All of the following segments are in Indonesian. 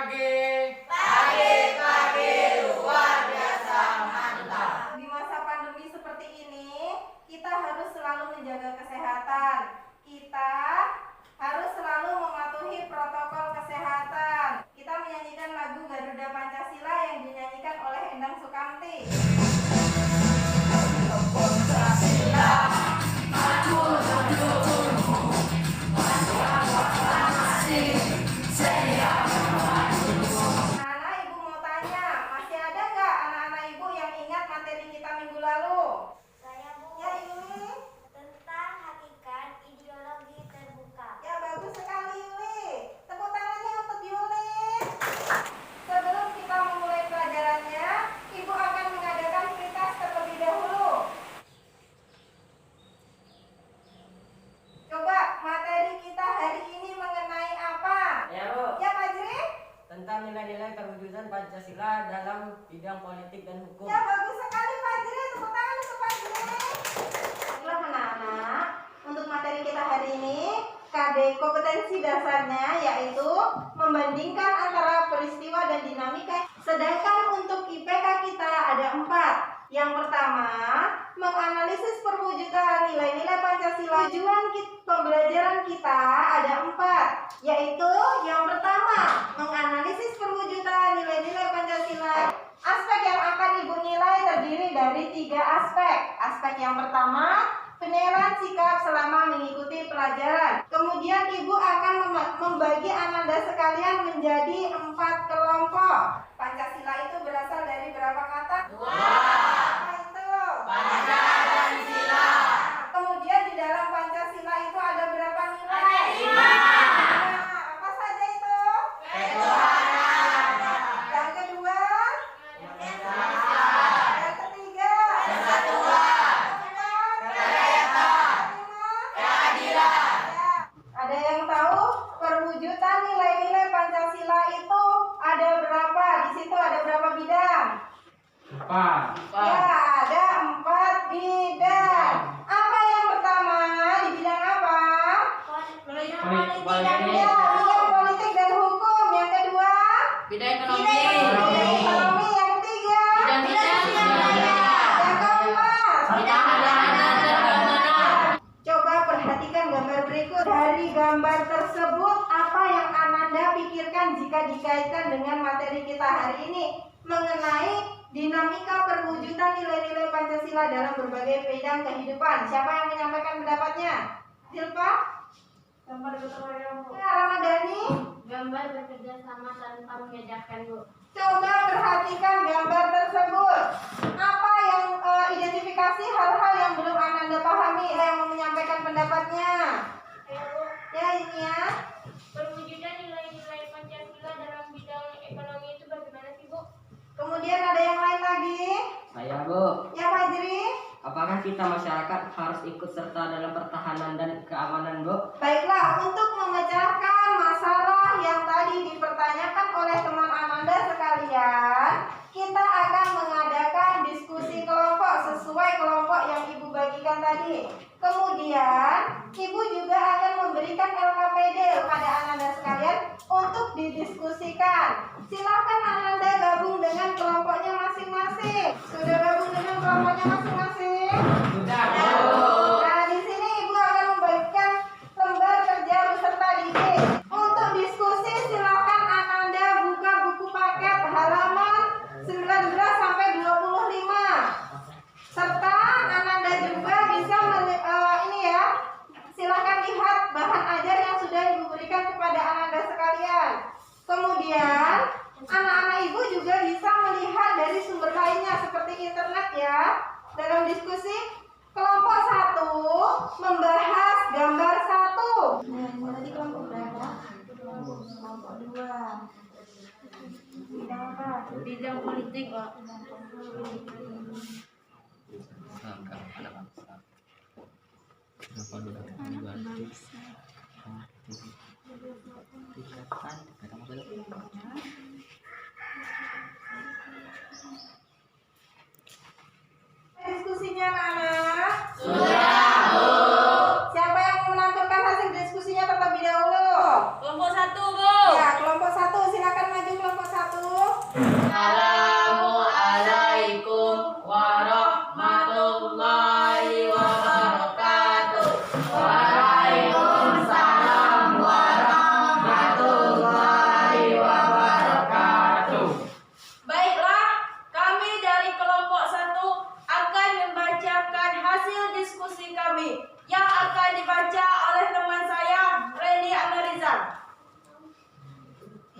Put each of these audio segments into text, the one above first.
Pagi luar biasa mantap. Di masa pandemi seperti ini, kita harus selalu menjaga kesehatan. Kita harus selalu mematuhi protokol kesehatan. Kita menyanyikan lagu Garuda Pancasila yang dinyanyikan oleh Endang Sukamti. Pancasila, maju menuju proklamasi, siap maju. Anak-anak, ibu mau tanya, masih ada nggak anak-anak ibu yang ingat materi kita minggu lalu? Saya Bu, Ya ini. tentang hakikat ideologi terbuka. Ya bagus sekali Yuli. Tepuk tangannya untuk Yuli. Sebelum kita memulai pelajarannya, ibu akan mengadakan pretest terlebih dahulu. Coba materi kita hari ini mengenai apa? Ya Bu, Ya Pak Jri? tentang nilai-nilai terwujudkan Pancasila dalam bidang politik dan hukum. Ya bagus sekali Pak Jri. Tepuk tangan untuk Pak Jri. Baiklah anak-anak, untuk materi kita hari ini KD kompetensi dasarnya yaitu membandingkan antara peristiwa dan dinamika. Sedangkan untuk IPK kita ada 4. Yang pertama, menganalisis perwujudan nilai-nilai Pancasila. Tujuan pembelajaran kita ada 4, yaitu yang pertama, menganalisis perwujudan nilai-nilai Pancasila. Aspek yang akan ibu nilai terdiri dari 3 aspek. Aspek yang pertama, penilaian sikap selama mengikuti pelajaran. Kemudian ibu akan membagi ananda sekalian menjadi 4 kelompok. Pancasila itu berasal dari berapa kata? 2. Apa itu? Pancasila. Kemudian di dalam Pancasila itu ada berapa nilai? Ada 5. Apa saja itu? Ketuhanan. Yang kedua? Pancasila. Yang ketiga? Persatuan. Keempat? Kerakyatan. Kelima? Keadilan. Ya. Ada yang tahu perwujudan nilai-nilai Pancasila itu ada berapa? Di situ ada berapa bidang? 4. Ya, ada 4 bidang. Apa yang pertama? Di bidang apa? Ya, bidang politik dan hukum. Yang kedua? Bidang ekonomi. Bidang ekonomi. Yang ketiga? Bidang sosial. Yang keempat? Bidang pertahanan dan keamanan. Coba perhatikan gambar berikut. Dari gambar tersebut, apa yang Ananda pikirkan jika dikaitkan dengan materi kita hari ini mengenai dinamika perwujudan nilai-nilai Pancasila dalam berbagai bidang kehidupan? Siapa yang menyampaikan pendapatnya? Silpa? Gambar Ramadhani? Gambar bekerja sama tanpa mengejarkan Bu. Coba perhatikan gambar tersebut. Apa yang identifikasi hal-hal yang belum Ananda pahami? Saya yang mau menyampaikan pendapatnya. Ya ini ya. Perwujudan nilai-nilai Pancasila dalam bidang ekonomi itu bagaimana sih Bu? Kemudian ada yang lain lagi? Saya Bu, Ya Fajri? apakah kita masyarakat harus ikut serta dalam pertahanan dan keamanan Bu? Baiklah, untuk memecahkan masalah yang tadi dipertanyakan oleh teman Ananda sekalian, kita akan mengadakan diskusi kelompok sesuai kelompok yang Ibu bagikan tadi. Kemudian, Ibu juga akan memberikan LKPD kepada Ananda sekalian untuk didiskusikan. Silakan Ananda gabung dengan kelompoknya masing-masing. Sudah gabung dengan kelompoknya masing-masing? Sudah Nah, di sini Ibu akan membagikan lembar kerja beserta didik. Untuk diskusi silakan Ananda buka buku paket halaman 19 sampai 25. Serta Ananda juga bisa silakan lihat bahan ajar yang sudah Ibu berikan kepada Ananda sekalian. Kemudian anak-anak Ibu juga bisa melihat dari sumber lainnya seperti internet ya. Dalam diskusi kelompok 1 membahas gambar 1. Nah, ini tadi kelompok berapa? Kelompok 2. Bidang apa? Bidang politik Pak. Diskusinya anak-anak? Sudah, Bu. Siapa yang mau menampilkan hasil diskusinya terlebih dahulu? Kelompok 1 Bu. Ya, kelompok 1 silakan maju Assalamualaikum warahmatullahi wabarakatuh. Waalaikumsalam warahmatullahi wabarakatuh. Baiklah, kami dari kelompok 1 akan membacakan hasil diskusi kami yang akan dibaca oleh teman saya, Randy Amerizal.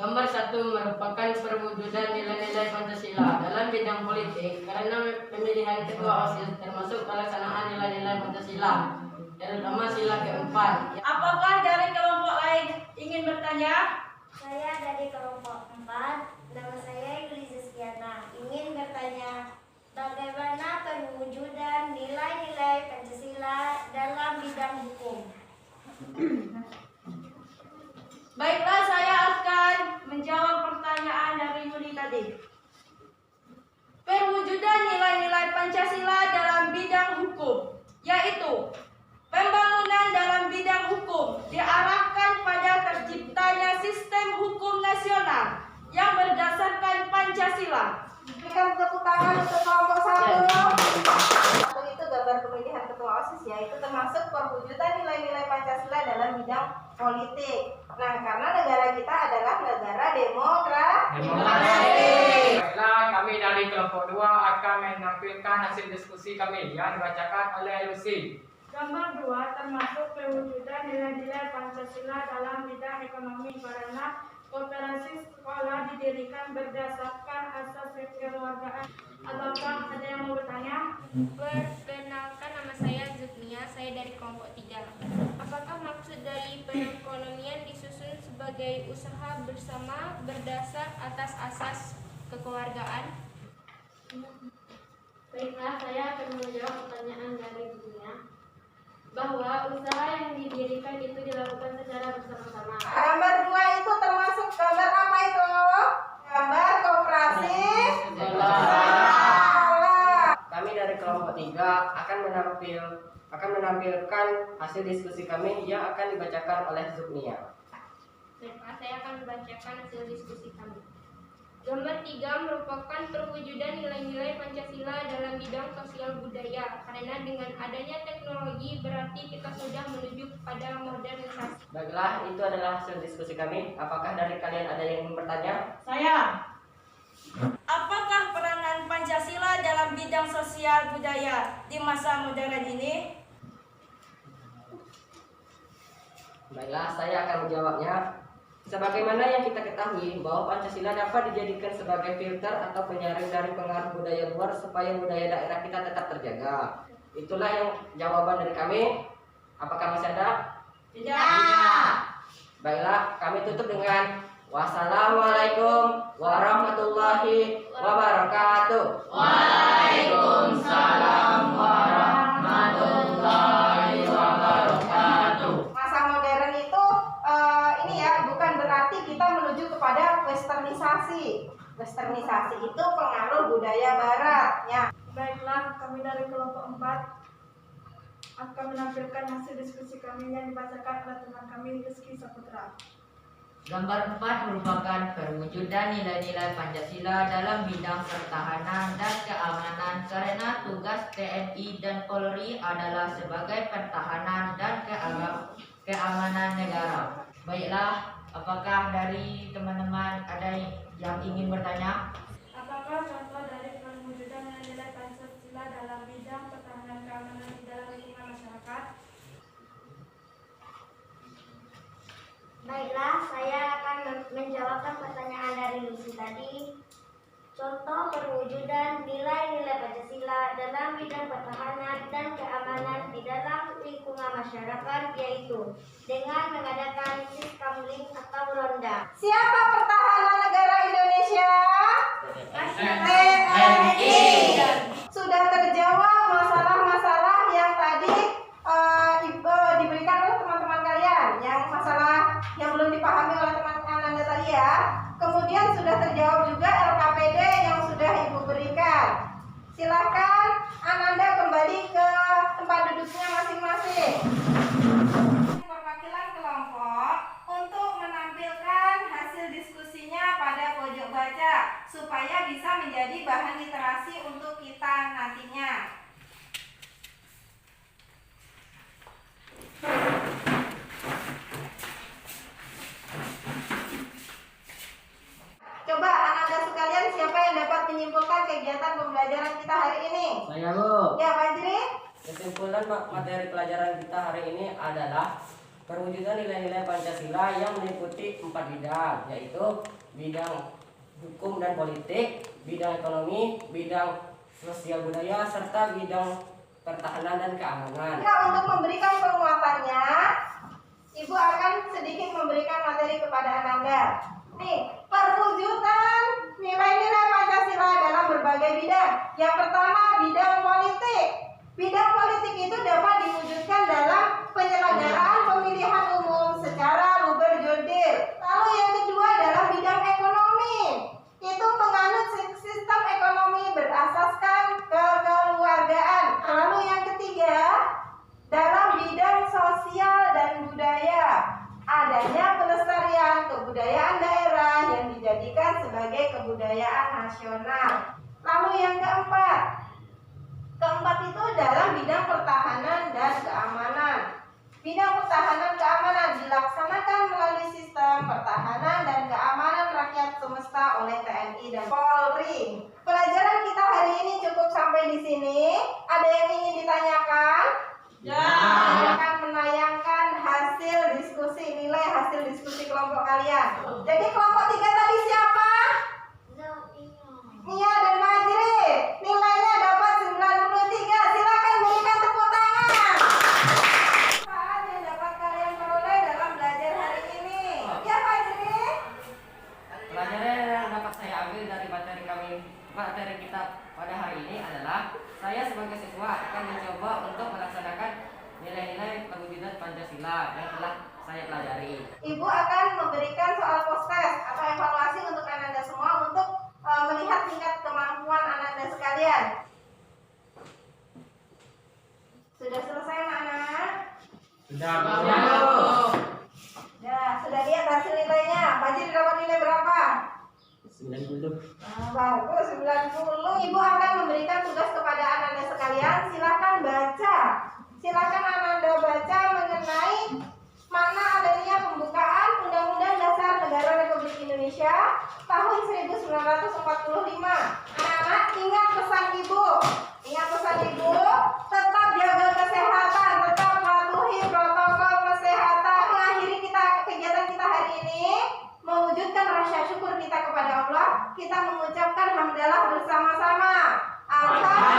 Gambar 1 merupakan perwujudan nilai-nilai Pancasila dalam bidang politik karena pemilihan ketua OSIS termasuk pelaksanaan nilai-nilai Pancasila, terutama sila keempat. Apakah dari kelompok lain ingin bertanya? Saya dari kelompok 4, nama saya Iglesias Kiana. Ingin bertanya, bagaimana perwujudan nilai-nilai Pancasila dalam bidang hukum? Baiklah, saya akan menjawab pertanyaan dari Yuli tadi. Perwujudan nilai-nilai Pancasila dalam bidang hukum, yaitu pembangunan dalam bidang hukum diarahkan pada terciptanya sistem hukum nasional yang berdasarkan Pancasila. Berikan tepuk tangan untuk kelompok 1. Satu itu gambar pemilihan ketua OSIS, yaitu termasuk perwujudan nilai-nilai Pancasila dalam bidang politik. Nah, karena negara kita adalah negara demokrasi. Baiklah, kami dari kelompok 2 akan menampilkan hasil diskusi kami yang dibacakan oleh Lucy. Gambar 2 termasuk perwujudan nilai-nilai Pancasila dalam bidang ekonomi karena koperasi sekolah didirikan berdasarkan asas kekeluargaan. Apakah ada yang mau bertanya? Perkenalkan, nama saya Zuknia, saya dari kelompok 3. Apakah maksud dari perekonomian disusun sebagai usaha bersama berdasar atas asas kekeluargaan? Baiklah, saya akan menjawab pertanyaan dari Zuknia bahwa usaha yang didirikan itu dilakukan secara bersama-sama. Gambar 2 itu termasuk gambar apa itu? Gambar koperasi. Kami dari kelompok 3 akan menampilkan hasil diskusi kami yang akan dibacakan oleh Zuknia. Baiklah, saya akan membacakan hasil diskusi kami. Gambar 3 merupakan perwujudan nilai-nilai Pancasila dalam bidang sosial budaya karena dengan adanya teknologi berarti kita sudah menuju pada modernisasi. Baiklah, itu adalah hasil diskusi kami. Apakah dari kalian ada yang ingin bertanya? Saya. Apakah peranan Pancasila dalam bidang sosial budaya di masa modern ini? Baiklah, saya akan menjawabnya. Sebagaimana yang kita ketahui bahwa Pancasila dapat dijadikan sebagai filter atau penyaring dari pengaruh budaya luar supaya budaya daerah kita tetap terjaga. Itulah yang jawaban dari kami. Apakah masih ada? Tidak. Baiklah, kami tutup dengan wassalamualaikum warahmatullahi wabarakatuh. Waalaikumsalam warahmatullahi wabarakatuh. Masa modern itu ini ya, bukan berarti kita menuju kepada westernisasi. Westernisasi itu pengaruh budaya barat ya. Baiklah, kami dari kelompok 4 akan menampilkan hasil diskusi kami yang dibacakan oleh teman kami Rizky Saputra. Gambar 4 merupakan perwujudan nilai-nilai Pancasila dalam bidang pertahanan dan keamanan karena tugas TNI dan Polri adalah sebagai pertahanan dan keamanan negara. Baiklah, apakah dari teman-teman ada yang ingin bertanya? Apakah contoh dari perwujudan nilai-nilai Pancasila dalam bidang pertahanan keamanan di dalam lingkungan masyarakat? Baiklah, saya akan menjawabkan pertanyaan dari Lucy tadi. Contoh perwujudan nilai-nilai Pancasila dalam bidang pertahanan dan keamanan di dalam lingkungan masyarakat yaitu dengan mengadakan sistem atau ronda. Siapa pertahanan negara Indonesia? TNI. Sudah terjawab masalah-masalah yang tadi diberikan oleh teman-teman kalian, yang masalah yang belum dipahami oleh teman-teman Anda tadi ya. Kemudian sudah terjawab juga LKPD yang sudah Ibu berikan. Silakan Ananda kembali ke tempat duduknya masing-masing. Perwakilan kelompok untuk menampilkan hasil diskusinya pada pojok baca supaya bisa menjadi bahan literasi untuk kita nantinya. Coba anak-anak sekalian, siapa yang dapat menyimpulkan kegiatan pembelajaran kita hari ini? Saya, Bu. Ya, Fajri. Kesimpulan materi pelajaran kita hari ini adalah perwujudan nilai-nilai Pancasila yang meliputi 4 bidang, yaitu bidang hukum dan politik, bidang ekonomi, bidang sosial budaya, serta bidang pertahanan dan keamanan. Ya, untuk memberikan penguatannya, Ibu akan sedikit memberikan materi kepada Ananda. Nih, perwujudan nilai-nilai Pancasila dalam berbagai bidang. Yang pertama, bidang politik. Bidang politik itu dapat diwujudkan dalam penyelenggaraan pemilihan umum secara luber jurdil. Lalu yang kedua adalah bidang ekonomi. Itu menganut sistem ekonomi berasaskan kekeluargaan. Lalu yang ketiga, dalam bidang sosial dan budaya, adanya pelestarian kebudayaan daerah yang dijadikan sebagai kebudayaan nasional. Lalu yang keempat itu dalam bidang pertahanan dan keamanan. Bidang pertahanan keamanan dilaksanakan melalui sistem pertahanan dan keamanan rakyat semesta oleh TNI dan Polri. Pelajaran kita hari ini cukup sampai di sini. Ada yang ingin ditanyakan? Ya. Saya akan menayangkan hasil hasil diskusi kelompok kalian. Jadi kelompok 3 tadi siapa? Nia dan Majri. Nilainya dapat 93. Silakan berikan tepuk tangan. Apa yang dapat kalian peroleh dalam belajar hari ini? Ya, Majri. Pelajaran yang dapat saya ambil dari materi kita pada hari ini adalah saya sebagai siswa akan mencoba untuk melaksanakan nilai-nilai perwujudan Pancasila yang telah saya pelajari. Ibu akan memberikan soal post-test atau evaluasi untuk Ananda semua untuk melihat tingkat kemampuan Ananda sekalian. Sudah selesai, anak-anak? Sudah, Bu. Ya, sudah lihat hasil nilainya. Fajri dapat nilai berapa? 90. Bagus, 90. Ibu akan memberikan tugas kepada Ananda sekalian. Silakan baca. Silakan Ananda baca mengenai mana adanya pembukaan Undang-Undang Dasar Negara Republik Indonesia tahun 1945. Anak-anak, ingat pesan Ibu. Ingat pesan Ibu, tetap jaga kesehatan, tetap patuhi protokol kesehatan. Mengakhiri kegiatan kita hari ini, mewujudkan rasa syukur kita kepada Allah, kita mengucapkan hamdalah bersama-sama. Alhamdulillah.